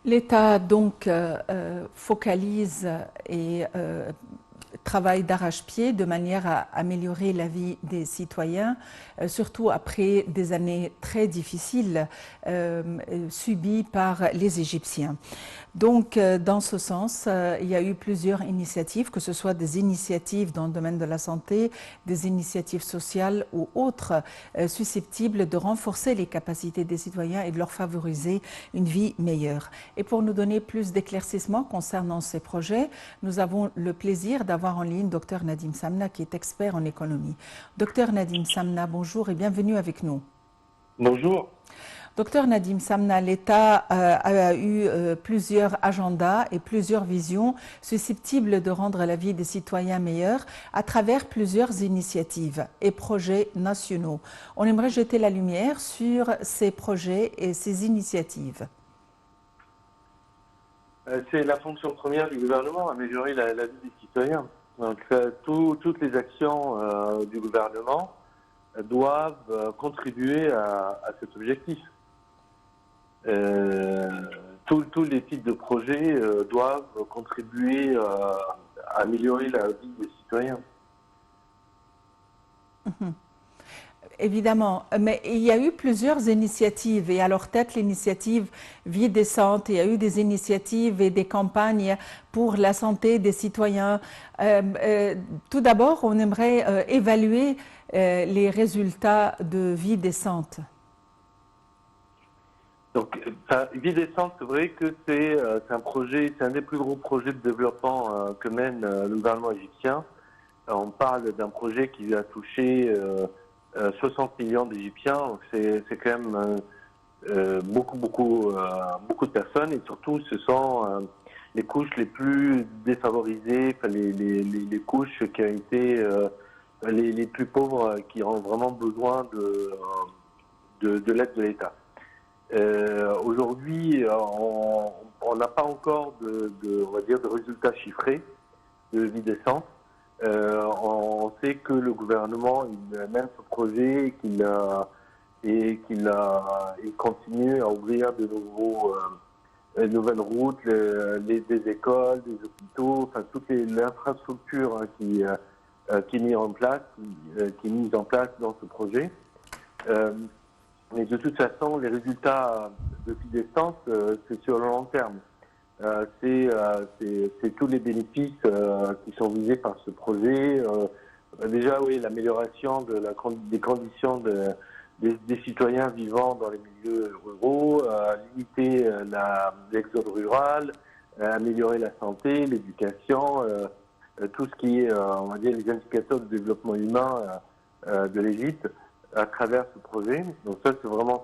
L'État donc focalise et travaille d'arrache-pied de manière à améliorer la vie des citoyens, surtout après des années très difficiles subies par les Égyptiens. Donc, dans ce sens, il y a eu plusieurs initiatives, que ce soit des initiatives dans le domaine de la santé, des initiatives sociales ou autres, susceptibles de renforcer les capacités des citoyens et de leur favoriser une vie meilleure. Et pour nous donner plus d'éclaircissements concernant ces projets, nous avons le plaisir d'avoir en ligne Dr Nadim Samna, qui est expert en économie. Dr Nadim Samna, bonjour et bienvenue avec nous. Bonjour. Docteur Nadim Samna, l'État a eu plusieurs agendas et plusieurs visions susceptibles de rendre la vie des citoyens meilleure à travers plusieurs initiatives et projets nationaux. On aimerait jeter la lumière sur ces projets et ces initiatives. C'est la fonction première du gouvernement, améliorer la vie des citoyens. Donc, toutes les actions du gouvernement doivent contribuer à cet objectif. Tous les types de projets doivent contribuer à améliorer la vie des citoyens. Évidemment, mais il y a eu plusieurs initiatives et à leur tête l'initiative Vie décente, il y a eu des initiatives et des campagnes pour la santé des citoyens. Tout d'abord, on aimerait évaluer les résultats de Vie décente. Donc, Vie décente, c'est vrai que c'est un projet, c'est un des plus gros projets de développement que mène le gouvernement égyptien. On parle d'un projet qui a touché 60 millions d'Égyptiens, c'est quand même beaucoup de personnes, et surtout ce sont les couches les plus défavorisées, enfin, les couches qui ont été les plus pauvres, qui ont vraiment besoin de l'aide de l'État. Aujourd'hui, on n'a pas encore on va dire, de résultats chiffrés de vie décente. On sait que le gouvernement il mène ce projet il continue à ouvrir de nouvelles routes, des écoles, des hôpitaux, enfin toute l'infrastructure qui est mise en place, dans ce projet. Mais de toute façon, les résultats de vie décente, c'est sur le long terme. C'est tous les bénéfices qui sont visés par ce projet. Déjà, oui, l'amélioration des conditions des citoyens vivant dans les milieux ruraux, limiter l'exode rural, améliorer la santé, l'éducation, tout ce qui est, on va dire, les indicateurs de développement humain de l'Égypte à travers ce projet. Donc ça, c'est vraiment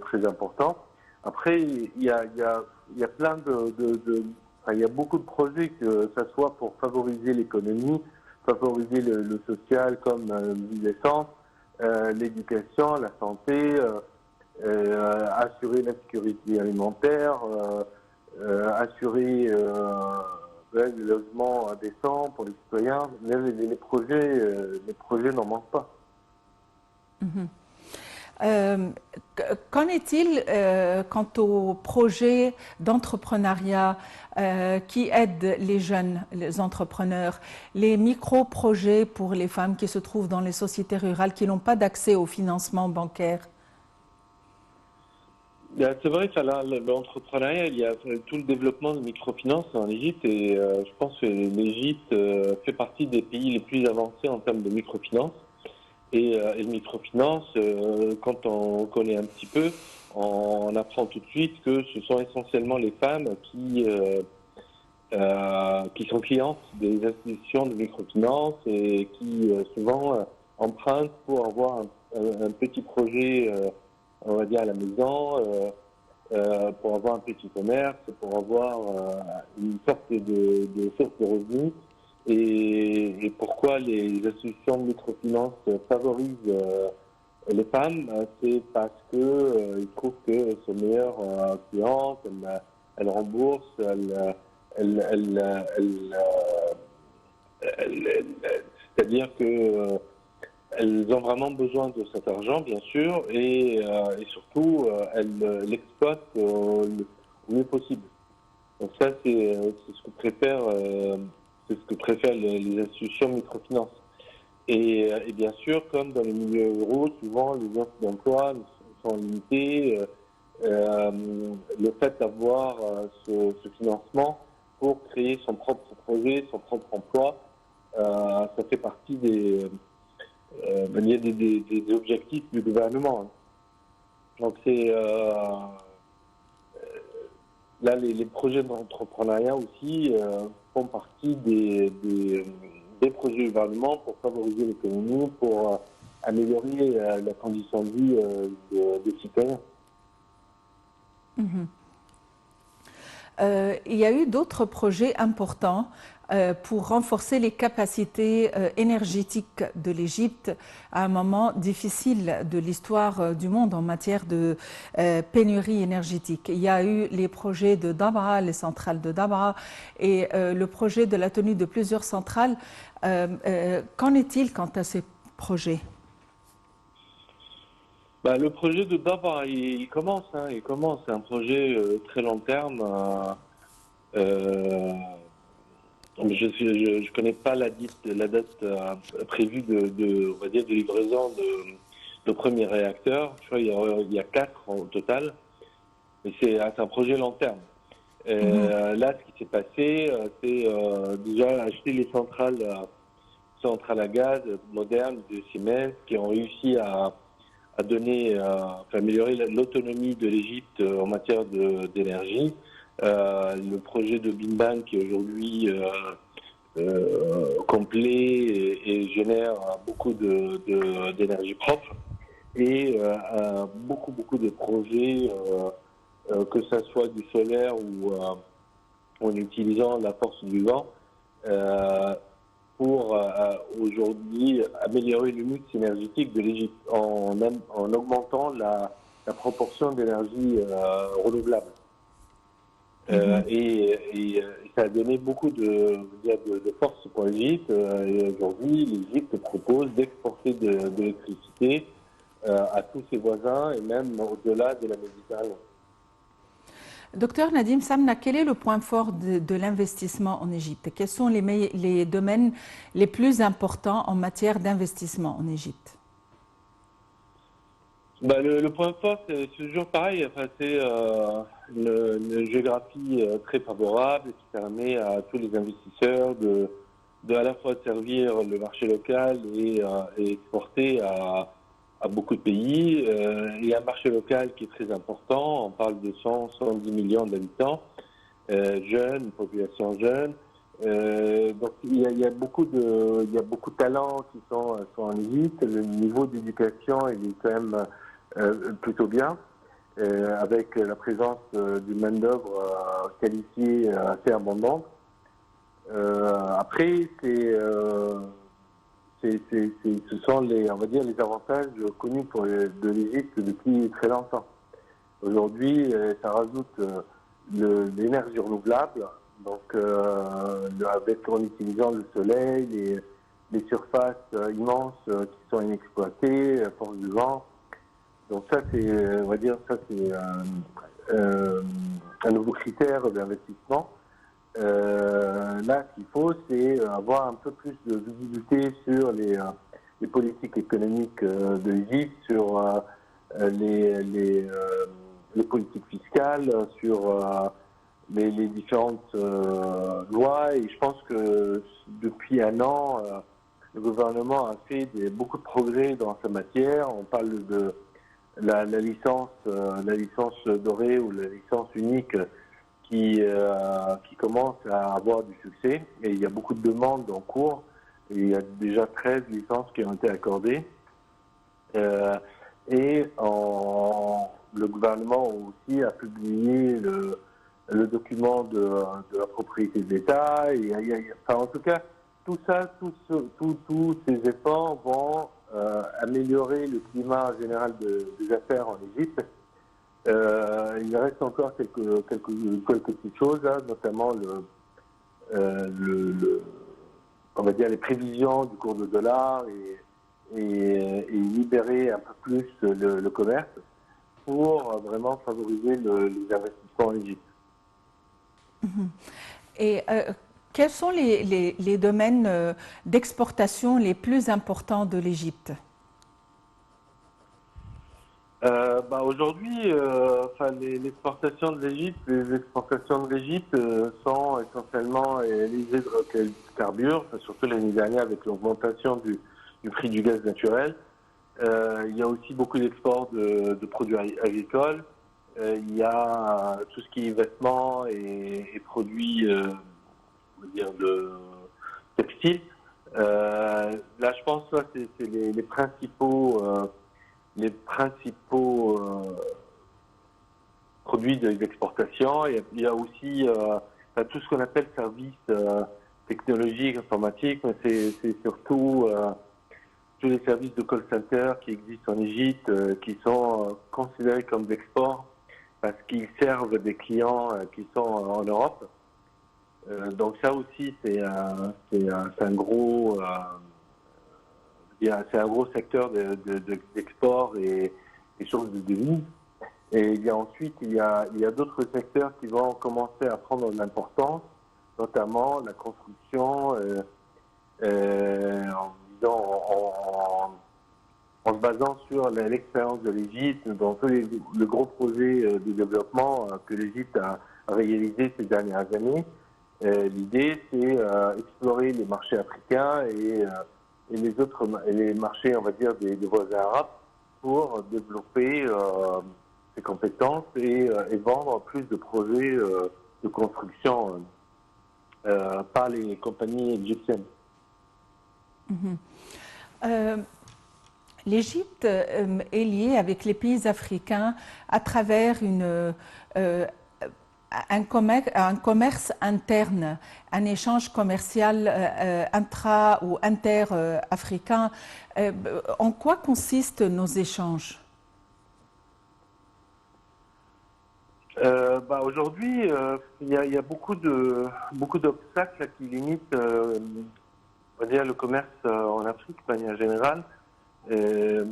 très important. Après, il y a plein il y a beaucoup de projets, que ça soit pour favoriser l'économie, favoriser le social comme l'essence, l'éducation, la santé, assurer la sécurité alimentaire, assurer le logement décent pour les citoyens. Les projets n'en manquent pas. Qu'en est-il quant aux projets d'entrepreneuriat qui aident les jeunes, les entrepreneurs, les micro-projets pour les femmes qui se trouvent dans les sociétés rurales qui n'ont pas d'accès au financement bancaire? C'est vrai que l'entrepreneuriat, il y a tout le développement de microfinance en Égypte, et je pense que l'Égypte fait partie des pays les plus avancés en termes de microfinance. Et le microfinance, quand on connaît un petit peu, on apprend tout de suite que ce sont essentiellement les femmes qui sont clientes des institutions de microfinance et qui souvent empruntent pour avoir un petit projet, on va dire, à la maison, pour avoir un petit commerce, pour avoir une sorte de source de revenus. Et pourquoi les institutions de microfinance favorisent les femmes, c'est parce que ils trouvent que c'est meilleure cliente, elles remboursent, c'est-à-dire que elles ont vraiment besoin de cet argent, bien sûr, et surtout elles l'exploitent au mieux possible. Donc ça, c'est ce que c'est ce que préfèrent les institutions de microfinance. Et bien sûr, comme dans les milieux ruraux, souvent les offres d'emploi sont limitées. Le fait d'avoir ce financement pour créer son propre projet, son propre emploi, ça fait partie des objectifs du gouvernement. Donc c'est là les projets d'entrepreneuriat aussi font partie des projets du gouvernement pour favoriser l'économie, pour améliorer la condition de vie des citoyens. Il y a eu d'autres projets importants pour renforcer les capacités énergétiques de l'Égypte à un moment difficile de l'histoire du monde en matière de pénurie énergétique. Il y a eu les projets de Dabra, les centrales de Dabra et le projet de la tenue de plusieurs centrales. Qu'en est-il quant à ces projets? Le projet de Dabra, il commence. Il commence. C'est un projet très long terme. Je connais pas la date prévue on va dire, de livraison de premiers réacteurs. Je crois qu'il y a 4 au total. Mais c'est un projet long terme. Là, ce qui s'est passé, c'est déjà acheter les centrales à gaz modernes de Siemens qui ont réussi à améliorer l'autonomie de l'Égypte en matière d'énergie. Le projet de Big Bang qui est aujourd'hui complet et génère beaucoup d'énergie propre et beaucoup de projets, que ce soit du solaire ou en utilisant la force du vent, pour aujourd'hui améliorer le mix énergétique de l'Égypte en augmentant la proportion d'énergie renouvelable. Et ça a donné beaucoup de force pour l'Égypte. Et aujourd'hui, l'Égypte propose d'exporter de l'électricité à tous ses voisins et même au-delà de la Méditerranée. Docteur Nadim Samna, quel est le point fort de l'investissement en Égypte? Quels sont les domaines les plus importants en matière d'investissement en Égypte? Le point fort, c'est toujours pareil. C'est une géographie très favorable qui permet à tous les investisseurs de à la fois servir le marché local et exporter à beaucoup de pays. Il y a un marché local qui est très important. On parle de 110 millions d'habitants, jeunes, une population jeune. Donc il y a beaucoup de talents qui sont en Égypte. Le niveau d'éducation il est quand même plutôt bien, avec la présence d'une main-d'œuvre qualifiée assez abondante. Après, ce sont on va dire, les avantages connus de l'Égypte depuis très longtemps. Aujourd'hui, ça rajoute l'énergie renouvelable, donc en utilisant le soleil, les surfaces immenses qui sont inexploitées, force du vent. Donc ça, on va dire, c'est un nouveau critère d'investissement. Là, ce qu'il faut, c'est avoir un peu plus de visibilité sur les politiques économiques de l'Égypte, sur les politiques fiscales, sur les différentes lois. Et je pense que depuis un an, le gouvernement a fait beaucoup de progrès dans sa matière. On parle de la licence dorée ou la licence unique qui commence à avoir du succès. Et il y a beaucoup de demandes en cours. Et il y a déjà 13 licences qui ont été accordées. Le gouvernement aussi a publié le document de la propriété de l'État. En tout cas, tout ça, tous ces efforts vont améliorer le climat général des affaires en Égypte. Il reste encore quelques petites choses, notamment on va dire les prévisions du cours de dollar et libérer un peu plus le commerce pour vraiment favoriser les investissements en Égypte. Et quels sont les domaines d'exportation les plus importants de l'Égypte? Aujourd'hui, l'exportation de l'Égypte, les exportations de l'Égypte sont essentiellement les hydrocarbures, surtout l'année dernière avec l'augmentation du prix du gaz naturel. Il y a aussi beaucoup d'exports de produits agricoles. Il y a tout ce qui est vêtements et produits on va dire de textiles. Là, je pense que c'est les principaux produits d'exportation. Il y a aussi tout ce qu'on appelle services technologiques, informatiques, mais c'est surtout tous les services de call center qui existent en Égypte, qui sont considérés comme d'export parce qu'ils servent des clients qui sont en Europe. Donc ça aussi, c'est un gros secteur d'export et source de devises. Et ensuite, il y a d'autres secteurs qui vont commencer à prendre de l'importance, notamment la construction, en se basant sur l'expérience de l'Égypte dans tous le gros projet de développement que l'Égypte a réalisé ces dernières années. L'idée, c'est explorer les marchés africains et les marchés, on va dire, des voisins arabes pour développer ses compétences et vendre plus de projets de construction par les compagnies égyptiennes. L'Égypte est liée avec les pays africains à travers un commerce interne, un échange commercial intra- ou inter-africain. En quoi consistent nos échanges? Aujourd'hui, il y a beaucoup d'obstacles qui limitent on va dire, le commerce en Afrique de manière générale. Il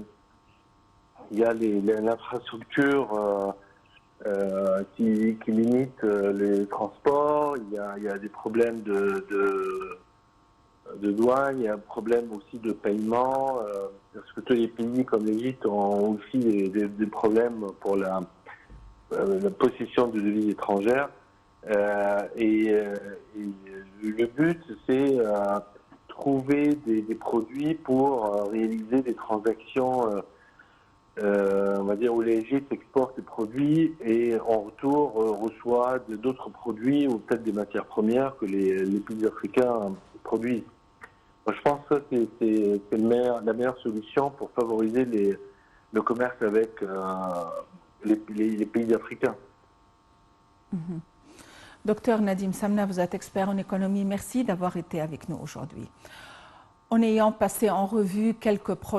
y a l'infrastructure qui limite les transports, il y a des problèmes de douane, il y a un problème aussi de paiement, parce que tous les pays comme l'Égypte ont aussi des problèmes pour la possession de devises étrangères. Et le but, c'est trouver des produits pour réaliser des transactions, on va dire, où l'Égypte exporte des produits et en retour reçoit d'autres produits ou peut-être des matières premières que les pays africains produisent. Moi, je pense que c'est la meilleure solution pour favoriser le commerce avec les pays africains. Docteur Nadim Samna, vous êtes expert en économie. Merci d'avoir été avec nous aujourd'hui. En ayant passé en revue quelques projets